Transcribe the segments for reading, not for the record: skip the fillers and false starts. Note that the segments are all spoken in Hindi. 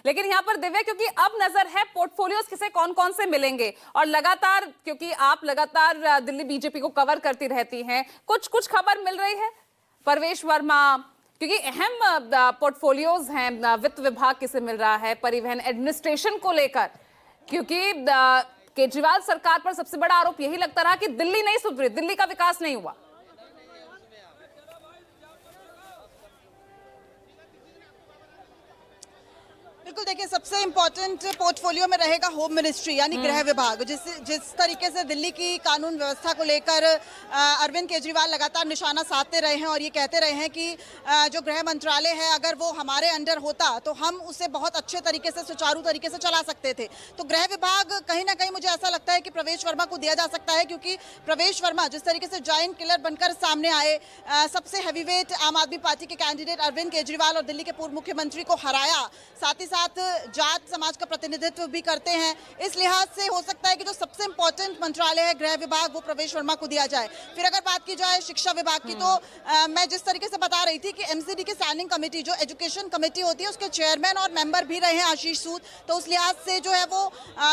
लेकिन यहाँ पर दिव्या, क्योंकि अब नजर है पोर्टफोलियोज किसे कौन कौन से मिलेंगे, और लगातार क्योंकि आप लगातार दिल्ली बीजेपी को कवर करती रहती हैं, कुछ कुछ खबर मिल रही है परवेश वर्मा, क्योंकि अहम पोर्टफोलियोज हैं, वित्त विभाग किसे मिल रहा है, परिवहन एडमिनिस्ट्रेशन को लेकर, क्योंकि केजरीवाल सरकार पर सबसे बड़ा आरोप यही लगता रहा कि दिल्ली नहीं सुधरी, दिल्ली का विकास नहीं हुआ। बिल्कुल, देखिए सबसे इंपॉर्टेंट पोर्टफोलियो में रहेगा होम मिनिस्ट्री यानी गृह विभाग। जिस तरीके से दिल्ली की कानून व्यवस्था को लेकर अरविंद केजरीवाल लगातार निशाना साधते रहे हैं और ये कहते रहे हैं कि जो गृह मंत्रालय है अगर वो हमारे अंडर होता तो हम उसे बहुत अच्छे तरीके से सुचारू तरीके से चला सकते थे। तो गृह विभाग कहीं ना कहीं मुझे ऐसा लगता है कि प्रवेश वर्मा को दिया जा सकता है, क्योंकि प्रवेश वर्मा जिस तरीके से जायंट किलर बनकर सामने आए, सबसे हैवीवेट आम आदमी पार्टी के कैंडिडेट अरविंद केजरीवाल और दिल्ली के पूर्व मुख्यमंत्री को हराया, साथ ही साथ जाट समाज का प्रतिनिधित्व भी करते हैं। इस लिहाज से हो सकता है कि जो सबसे इंपॉर्टेंट मंत्रालय है गृह विभाग वो प्रवेश वर्मा को दिया जाए। फिर अगर बात की जाए शिक्षा विभाग की, तो मैं जिस तरीके से बता रही थी कि एमसीडी की स्टैंडिंग कमेटी जो एजुकेशन कमेटी होती है उसके चेयरमैन और मेंबर भी रहे हैं आशीष सूद, तो उस लिहाज से जो है वो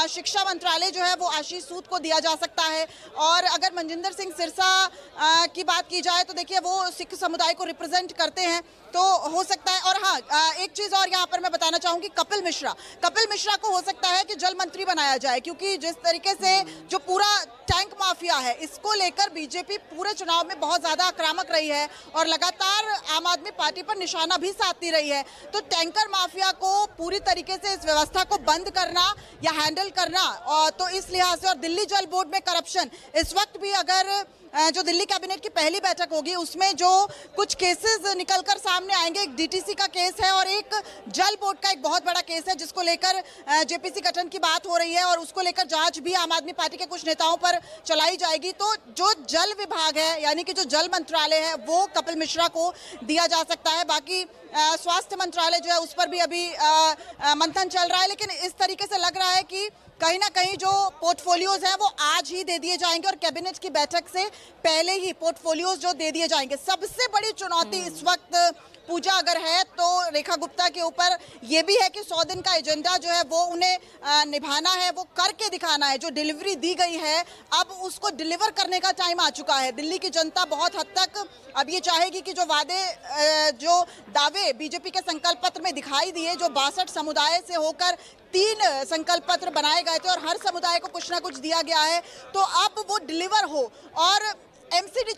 शिक्षा मंत्रालय जो है वो आशीष सूद को दिया जा सकता है। और अगर मनजिंदर सिंह सिरसा की बात की जाए तो देखिए वो सिख समुदाय को रिप्रेजेंट करते हैं, तो हो सकता है। और हाँ, एक चीज और यहाँ पर मैं बताना चाहूंगी, कपिल मिश्रा को हो सकता है कि जल मंत्री बनाया जाए, क्योंकि जिस तरीके से जो पूरा टैंक माफिया है इसको लेकर बीजेपी पूरे चुनाव में बहुत ज्यादा आक्रामक रही है और लगातार आम आदमी पार्टी पर निशाना भी साधती रही है। तो टैंकर माफिया को पूरी तरीके से इस व्यवस्था को बंद करना या हैंडल करना, और तो इस लिहाज से, और दिल्ली जल बोर्ड में करप्शन इस वक्त भी, अगर जो दिल्ली कैबिनेट की पहली बैठक होगी उसमें जो कुछ केसेस निकलकर सामने आएंगे, एक डीटीसी का केस है और एक जल बोर्ड का एक बहुत बड़ा केस है जिसको लेकर जेपीसी गठन की बात हो रही है और उसको लेकर जांच भी आम आदमी पार्टी के कुछ नेताओं पर चलाई जाएगी। तो जो जल विभाग है यानी कि जो जल मंत्रालय है वो कपिल मिश्रा को दिया जा सकता है। बाकी स्वास्थ्य मंत्रालय जो है उस पर भी अभी मंथन चल रहा है, लेकिन इस तरीके से लग रहा है कि कहीं ना कहीं जो पोर्टफोलियोज हैं वो आज ही दे दिए जाएंगे और कैबिनेट की बैठक से पहले ही पोर्टफोलियोज जो दे दिए जाएंगे। सबसे बड़ी चुनौती इस वक्त पूजा अगर है तो रेखा गुप्ता के ऊपर ये भी है कि 100 दिन का एजेंडा जो है वो उन्हें निभाना है, वो करके दिखाना है। जो डिलीवरी दी गई है अब उसको डिलीवर करने का टाइम आ चुका है। दिल्ली की जनता बहुत हद तक अब ये चाहेगी कि जो दावे बीजेपी के संकल्प पत्र में दिखाई दिए, जो 62 समुदाय से होकर 3 संकल्प पत्र बनाए गए थे और हर समुदाय को कुछ ना कुछ दिया गया है, तो अब वो डिलीवर हो। और एमसीडी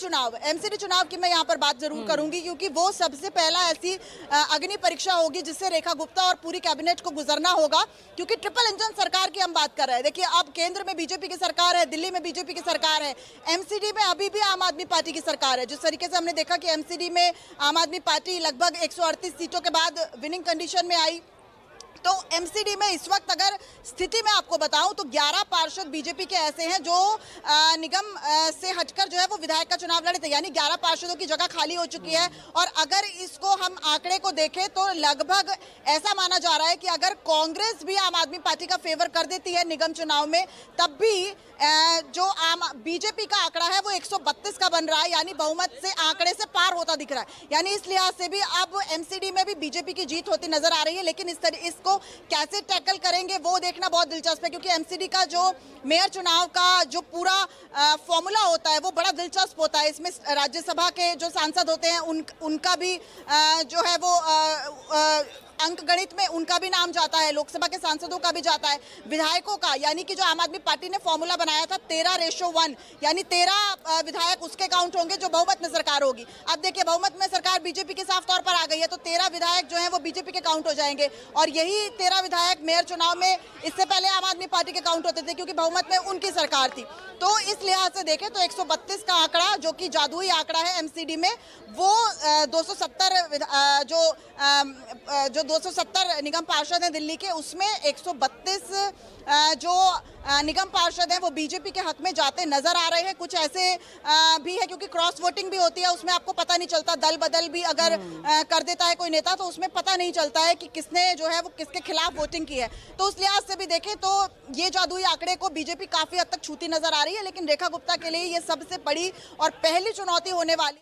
चुनाव की मैं यहाँ पर बात जरूर करूंगी, क्योंकि वो सबसे पहला ऐसी अग्नि परीक्षा होगी जिससे रेखा गुप्ता और पूरी कैबिनेट को गुजरना होगा, क्योंकि ट्रिपल इंजन सरकार की हम बात कर रहे हैं। देखिए अब केंद्र में बीजेपी की सरकार है, दिल्ली में बीजेपी की सरकार है, एमसीडी में अभी भी आम आदमी पार्टी की सरकार है। जिस तरीके से हमने देखा कि एमसीडी में आम आदमी पार्टी लगभग 138 सीटों के बाद विनिंग कंडीशन में आई, तो एमसीडी में इस वक्त अगर स्थिति में आपको बताऊं तो 11 पार्षद बीजेपी के ऐसे हैं जो निगम से हटकर जो है वो विधायक का चुनाव लड़े थे, यानी 11 पार्षदों की जगह खाली हो चुकी है। और अगर इसको हम आंकड़े को देखें तो लगभग ऐसा माना जा रहा है कि अगर कांग्रेस भी आम आदमी पार्टी का फेवर कर देती है निगम चुनाव में, तब भी जो बीजेपी का आंकड़ा है वो 132 का बन रहा है, यानी बहुमत से आंकड़े से पार होता दिख रहा है। यानी इस लिहाज से भी अब एमसीडी में भी बीजेपी की जीत होती नजर आ रही है, लेकिन इसको कैसे टैकल करेंगे वो देखना बहुत दिलचस्प है, क्योंकि एमसीडी का जो मेयर चुनाव का जो पूरा फॉर्मूला होता है वो बड़ा दिलचस्प होता है। इसमें राज्यसभा के जो सांसद होते हैं उनका भी जो है वो अंक गणित में उनका भी नाम जाता है, लोकसभा के सांसदों का भी जाता है, विधायकों का, यानी कि जो आम आदमी पार्टी ने फॉर्मूला बनाया था 13:1, यानी 13 विधायक उसके काउंट होंगे जो बहुमत में सरकार होगी। अब देखिए बहुमत में सरकार बीजेपी के साफ तौर पर आ गई है, तो 13 विधायक जो है वो बीजेपी के काउंट हो जाएंगे और यही 13 विधायक मेयर चुनाव में इससे पहले आम आदमी पार्टी के काउंट होते थे, क्योंकि बहुमत में उनकी सरकार थी। तो इस लिहाज से देखें तो 132 का आंकड़ा जो कि जादुई आंकड़ा है एमसीडी में, वो 270 जो 270 निगम पार्षद हैं दिल्ली के, उसमें 132 जो निगम पार्षद हैं वो बीजेपी के हक में जाते नजर आ रहे हैं। कुछ ऐसे भी है क्योंकि क्रॉस वोटिंग भी होती है, उसमें आपको पता नहीं चलता, दल बदल भी अगर कर देता है कोई नेता तो उसमें पता नहीं चलता है कि किसने जो है वो किसके खिलाफ वोटिंग की है। तो उस लिहाज से भी देखें तो ये जादुई आंकड़े को बीजेपी काफी हद तक छूती नजर आ रही है, लेकिन रेखा गुप्ता के लिए ये सबसे बड़ी और पहली चुनौती होने वाली